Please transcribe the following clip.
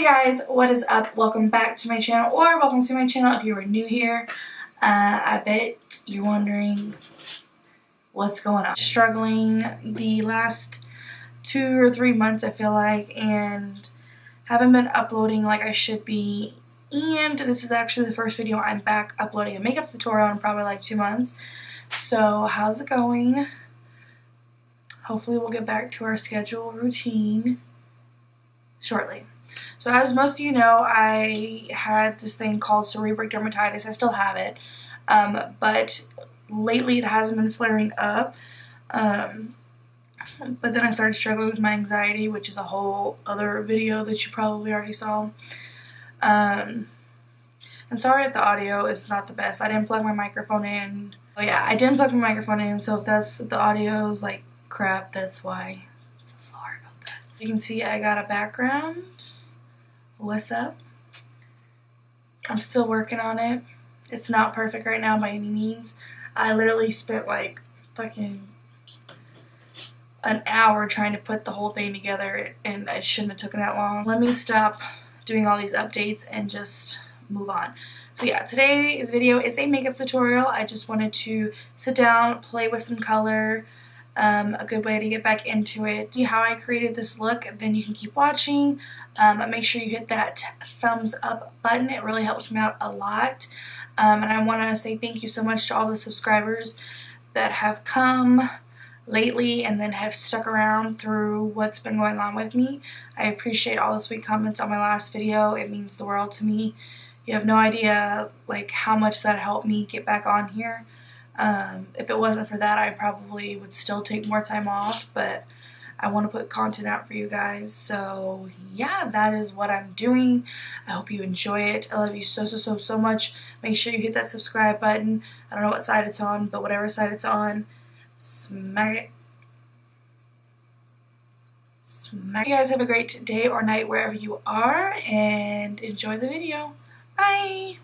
Hey guys, what is up? Welcome back to my channel, or welcome to my channel if you are new here. I bet you're wondering what's going on. Struggling the last 2 or 3 months, I feel like, and haven't been uploading like I should be. And this is actually the first video I'm back uploading a makeup tutorial in probably like 2 months. So how's it going? Hopefully we'll get back to our schedule routine shortly. So as most of you know, I had this thing called seborrheic dermatitis. I still have it, but lately it hasn't been flaring up. But then I started struggling with my anxiety, which is a whole other video that you probably already saw. And sorry if the audio is not the best. I didn't plug my microphone in. Oh yeah, I didn't plug my microphone in, so if the audio is like crap, that's why. I'm so sorry about that. You can see I got a background. What's up? I'm still working on it. It's not perfect right now by any means. I literally spent like fucking an hour trying to put the whole thing together, and it shouldn't have taken that long. Let me stop doing all these updates and just move on. So yeah, today's video is a makeup tutorial. I just wanted to sit down, play with some color, a good way to get back into it. See how I created this look, then you can keep watching. Make sure you hit that thumbs up button. It really helps me out a lot. And I want to say thank you so much to all the subscribers that have come lately and then have stuck around through what's been going on with me. I appreciate all the sweet comments on my last video. It means the world to me. You have no idea like how much that helped me get back on here. If it wasn't for that, I probably would still take more time off, but I want to put content out for you guys. So yeah, that is what I'm doing. I hope you enjoy it. I love you so much. Make sure you hit that subscribe button. I don't know what side it's on, but whatever side it's on, smack it. Smack. You guys have a great day or night wherever you are, and enjoy the video. Bye!